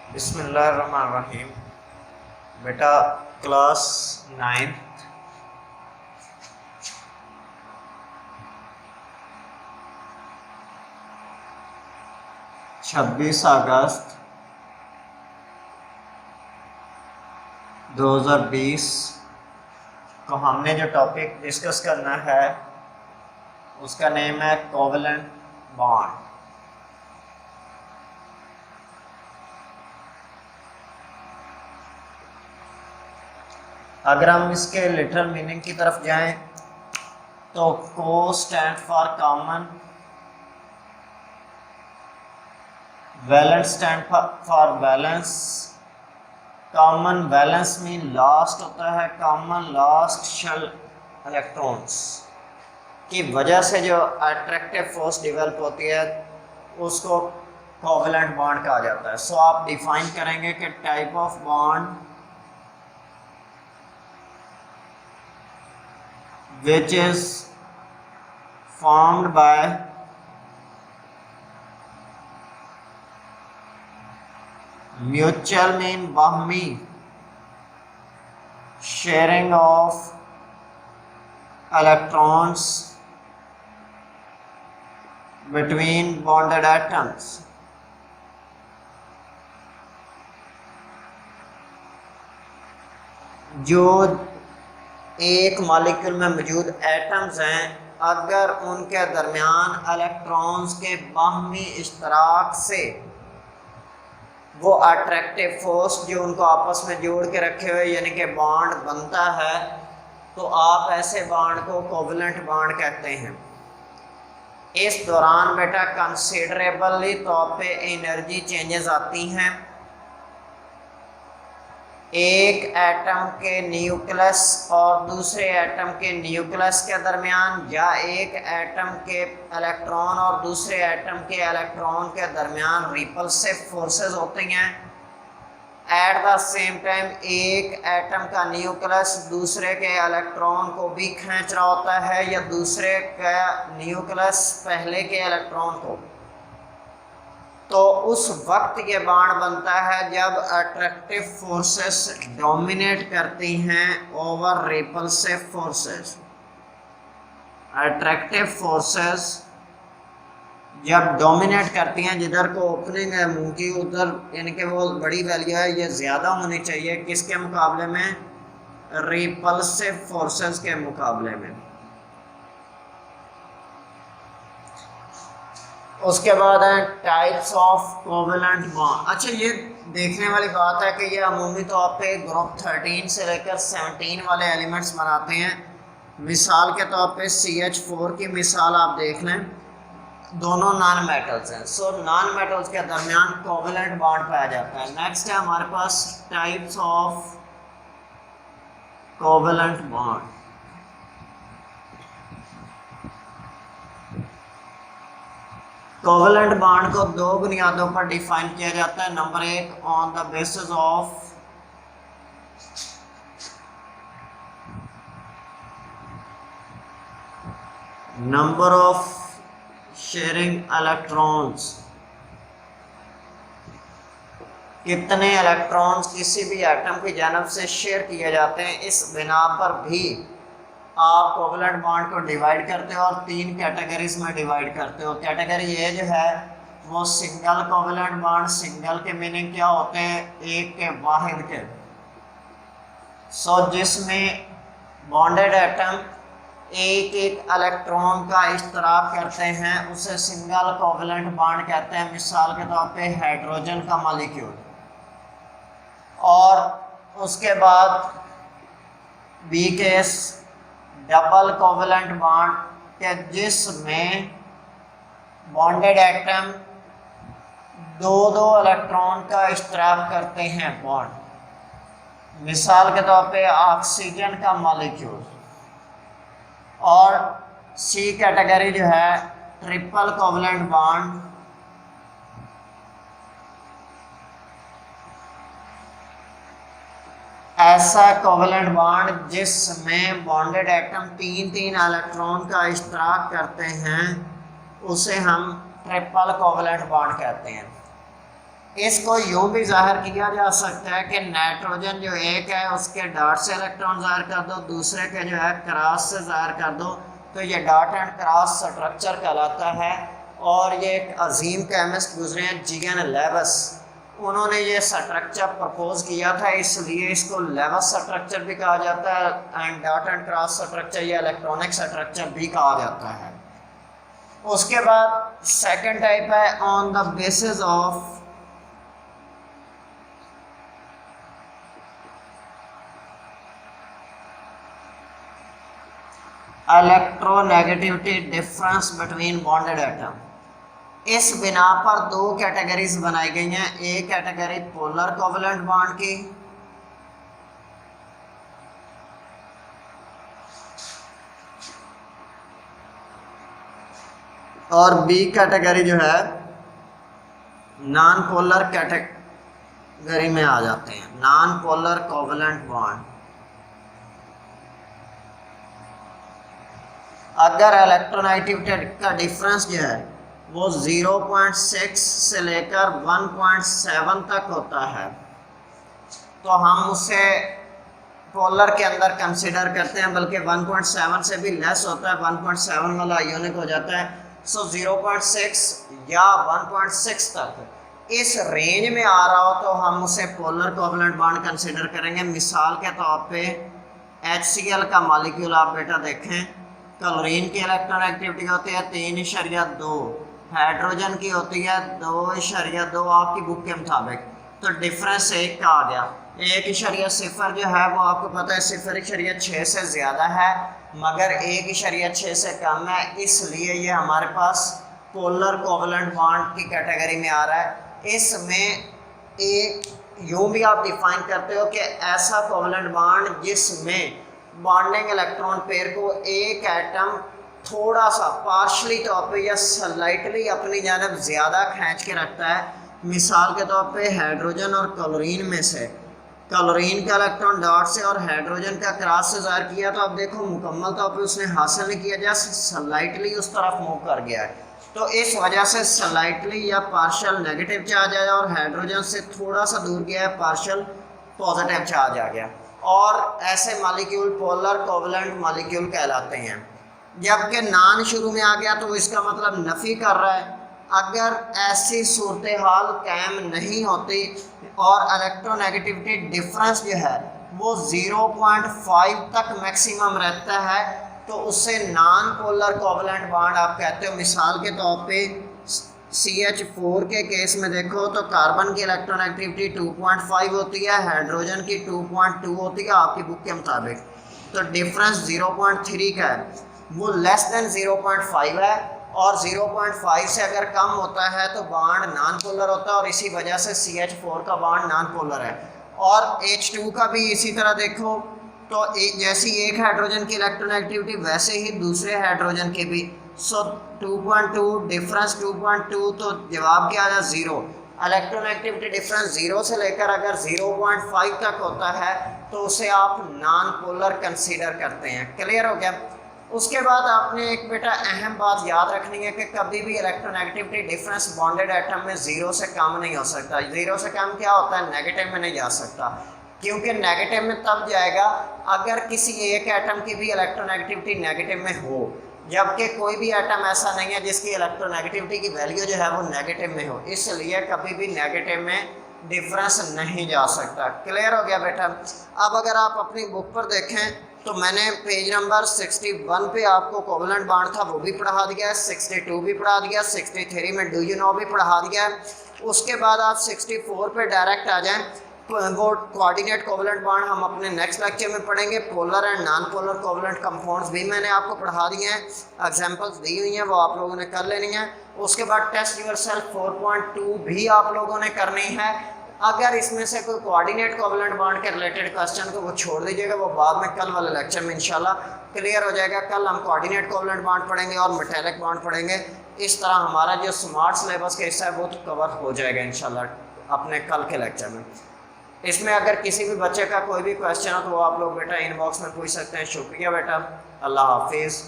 बिस्मिल्लाहिर्रहमानिर्रहीम। बेटा class 9th 26 अगस्त 2020 को हमने जो टॉपिक डिस्कस करना है उसका नेम है कोवेलेंट बॉन्ड। अगर हम इसके लिटरल मीनिंग की तरफ जाएं तो co stand for common, valent stand for balance, common balance mean last होता है, कॉमन लास्ट शेल इलेक्ट्रॉन्स की वजह से जो अट्रैक्टिव फोर्स डेवलप होती है उसको कोवेलेंट बॉन्ड कहा जाता है। सो आप डिफाइन करेंगे कि type of bond which is formed by mutual mean bahmi sharing of electrons between bonded atoms। जो एक मॉलिक्यूल में मौजूद एटम्स हैं, अगर उनके दरमियान इलेक्ट्रॉन्स के बाहमी इश्तराक से वो अट्रैक्टिव फोर्स जो उनको आपस में जोड़ के रखे हुए यानी कि बॉन्ड बनता है, तो आप ऐसे बॉन्ड को कोवेलेंट बॉन्ड कहते हैं। इस दौरान बेटा कंसिडरेबली तौर पे एनर्जी चेंजेस आती हैं। एक एटम के न्यूक्लियस और दूसरे एटम के न्यूक्लियस के दरमियान, या एक एटम के इलेक्ट्रॉन और दूसरे एटम के इलेक्ट्रॉन के दरमियान रिपल्सिव फोर्सेस होती हैं। एट द सेम टाइम एक एटम का न्यूक्लियस दूसरे के इलेक्ट्रॉन को भी खींच रहा होता है, या दूसरे का न्यूक्लियस पहले के इलेक्ट्रॉन को। तो उस वक्त ये बॉन्ड बनता है जब अट्रैक्टिव फोर्सेस डोमिनेट करती हैं over repulsive forces. Attractive forces जब डोमिनेट करती हैं, जिधर को ओपनिंग है मुंह की उधर यानी कि वो बड़ी वैल्यू है, ये ज़्यादा होनी चाहिए किसके मुकाबले में? रिपल्सिव फोर्सेस के मुकाबले में। उसके बाद है टाइप्स ऑफ कोवेलेंट बॉन्ड। अच्छा, ये देखने वाली बात है कि ये अमूमी तौर पे ग्रुप 13 से लेकर 17 वाले एलिमेंट्स बनाते हैं। मिसाल के तौर पे CH4 की मिसाल आप देख लें, दोनों नॉन मेटल्स हैं। सो नॉन मेटल्स के दरमियान कोवेलेंट बॉन्ड पाया जाता है। नेक्स्ट है हमारे पास types of covalent bond. Covalent bond को दो बुनियादों पर डिफाइन किया जाता है। नंबर एक, on the basis of number of sharing electrons, कितने इलेक्ट्रॉन्स किसी भी एटम की जानिब से शेयर किए जाते हैं, इस बिना पर भी आप कोवेलेंट बॉन्ड को डिवाइड करते हो और 3 कैटेगरीज में डिवाइड करते हो। कैटेगरी ए जो है वो सिंगल कोवेलेंट बॉन्ड। सिंगल के मीनिंग क्या होते हैं? एक के वाहिद के। सो जिसमें बॉन्डेड एटम एक एक इलेक्ट्रॉन का इश्तराक करते हैं उसे सिंगल कोवेलेंट बॉन्ड कहते हैं। मिसाल के तौर पे हाइड्रोजन का मॉलिक्यूल। और उसके बाद B case double covalent bond के जिसमें बॉन्डेड एटम दो दो इलेक्ट्रॉन का इश्तराक करते हैं बॉन्ड। मिसाल के तौर पे ऑक्सीजन का मॉलिक्यूल। और सी कैटेगरी जो है ट्रिपल कोवेलेंट बॉन्ड। ऐसा कोवेलेंट बॉन्ड जिसमें बॉन्डेड एटम 3 इलेक्ट्रॉन का इश्तराक करते हैं उसे हम ट्रिपल कोवेलेंट बॉन्ड कहते हैं। इसको यूं भी जाहिर किया जा सकता है कि नाइट्रोजन जो एक है उसके डॉट से इलेक्ट्रॉन जाहिर कर दो, दूसरे के जो है क्रॉस से जाहिर कर दो, तो ये डॉट एंड क्रॉस स्ट्रक्चर कहलाता है। और ये एक अजीम केमिस्ट गुजरे हैं जीएन लेविस, उन्होंने ये स्ट्रक्चर प्रपोज किया था, इसलिए इसको लेविस स्ट्रक्चर भी कहा जाता है and dot and cross structure या इलेक्ट्रॉनिक स्ट्रक्चर भी कहा जाता है। उसके बाद सेकंड टाइप है on the basis of electronegativity difference between bonded atom. इस बिना पर दो कैटेगरीज बनाई गई हैं, एक कैटेगरी पोलर कोवेलेंट बॉन्ड की और बी कैटेगरी जो है नॉन पोलर कैटेगरी में आ जाते हैं, नॉन पोलर कोवेलेंट बॉन्ड। अगर इलेक्ट्रोनेगेटिविटी का डिफरेंस जो है वो 0.6 से लेकर 1.7 तक होता है तो हम उसे पोलर के अंदर कंसिडर करते हैं, बल्कि 1.7 से भी लेस होता है, 1.7 वाला आयोनिक हो जाता है। सो 0.6 या 1.6 तक इस रेंज में आ रहा हो तो हम उसे पोलर कोवेलेंट बॉन्ड कंसिडर करेंगे। मिसाल के तौर पे HCl का मॉलिक्यूल आप बेटा देखें, क्लोरीन की इलेक्ट्रोनेगेटिविटी होती है 3.2, हाइड्रोजन की होती है 2.2 आपकी बुक के मुताबिक, तो डिफरेंस एक का आ गया। 1.0 जो है वो आपको पता है 0.6 से ज़्यादा है मगर 1.6 से कम है, इसलिए ये हमारे पास पोलर कोवेलेंट बॉन्ड की कैटेगरी में आ रहा है। इसमें एक यूँ भी आप डिफाइन करते हो कि ऐसा कोवेलेंट बॉन्ड जिसमें बॉन्डिंग इलेक्ट्रॉन पेयर को एक एटम थोड़ा सा पार्शली तौर पे या स्लाइटली अपनी जानब ज़्यादा खींच के रखता है। मिसाल के तौर पे हाइड्रोजन और क्लोरीन में से क्लोरीन का इलेक्ट्रॉन डॉट से और हाइड्रोजन का क्रॉस से ज़ाहिर किया तो अब देखो मुकम्मल तौर पे उसने हासिल नहीं किया, जैसे स्लाइटली उस तरफ मूव कर गया है, तो इस वजह से स्लाइटली या पार्शल नेगेटिव चार्ज आया और हाइड्रोजन से थोड़ा सा दूर गया है, पार्शल पॉजिटिव चार्ज आ गया, और ऐसे मॉलिक्यूल पोलर कोवेलेंट मॉलिक्यूल कहलाते हैं। जबकि नान शुरू में आ गया तो इसका मतलब नफ़ी कर रहा है। अगर ऐसी सूरत हाल कायम नहीं होती और इलेक्ट्रोनेगेटिविटी डिफरेंस जो है वो 0.5 तक मैक्सिमम रहता है तो उससे नॉन पोलर कोवेलेंट बॉन्ड आप कहते हो। मिसाल के तौर पे CH4 के केस में देखो तो कार्बन की इलेक्ट्रोनेगेटिविटी 2.5 होती है, हाइड्रोजन की 2.2 होती है आपकी बुक के मुताबिक, तो डिफरेंस 0.3 का है, वो लेस देन 0.5 है, और 0.5 से अगर कम होता है तो बॉन्ड नॉन पोलर होता है और इसी वजह से CH4 का बॉन्ड नॉन पोलर है। और H2 का भी इसी तरह देखो तो जैसी एक हाइड्रोजन की इलेक्ट्रोनेगेटिविटी वैसे ही दूसरे हाइड्रोजन की भी, सो 2.2 डिफरेंस 2.2, तो जवाब क्या आ जाए 0। इलेक्ट्रोनेगेटिविटी डिफरेंस 0 से लेकर अगर 0.5 तक होता है तो उसे आप नॉन पोलर कंसीडर करते हैं। क्लियर हो गया। उसके बाद आपने एक बेटा अहम बात याद रखनी है कि कभी भी इलेक्ट्रोनेगेटिविटी डिफरेंस बॉन्डेड एटम में 0 से कम नहीं हो सकता। 0 से कम क्या होता है, नेगेटिव में नहीं जा सकता, क्योंकि नेगेटिव में तब जाएगा अगर किसी एक एटम की भी इलेक्ट्रोनेगेटिविटी नेगेटिव में हो, जबकि कोई भी एटम ऐसा नहीं है जिसकी इलेक्ट्रोनेगेटिविटी की वैल्यू जो है वो नेगेटिव में हो, इसलिए कभी भी नेगेटिव में डिफरेंस नहीं जा सकता। क्लियर हो गया बेटा। अब अगर आप अपनी बुक पर देखें तो मैंने पेज नंबर 61 पे आपको कोवेलेंट बॉन्ड था वो भी पढ़ा दिया है, 62 भी पढ़ा दिया, 63 में डू यू नो भी पढ़ा दिया है। उसके बाद आप 64 पे डायरेक्ट आ जाएं, वो कोऑर्डिनेट कोवेलेंट बॉन्ड हम अपने नेक्स्ट लेक्चर में पढ़ेंगे। Polar and non polar covalent compounds भी मैंने आपको पढ़ा दिए हैं, एग्जांपल्स दी हुई हैं, वो आप लोगों ने कर लेनी है। उसके बाद टेस्ट योरसेल्फ 4.2 भी आप लोगों ने करनी है। अगर इसमें से कोई कोऑर्डिनेट कोवेलेंट बॉन्ड के रिलेटेड क्वेश्चन को वो छोड़ दीजिएगा, वो बाद में कल वाले लेक्चर में इंशाल्लाह क्लियर हो जाएगा। कल हम कोऑर्डिनेट कोवेलेंट बॉन्ड पढ़ेंगे और मेटेलिक बॉन्ड पढ़ेंगे। इस तरह हमारा जो स्मार्ट सिलेबस का हिस्सा है वो तो कवर हो जाएगा इंशाल्लाह अपने कल के लेक्चर में। इसमें अगर किसी भी बच्चे का कोई भी क्वेश्चन हो तो वो आप लोग बेटा इनबॉक्स में पूछ सकते हैं। शुक्रिया बेटा, अल्लाह हाफिज़।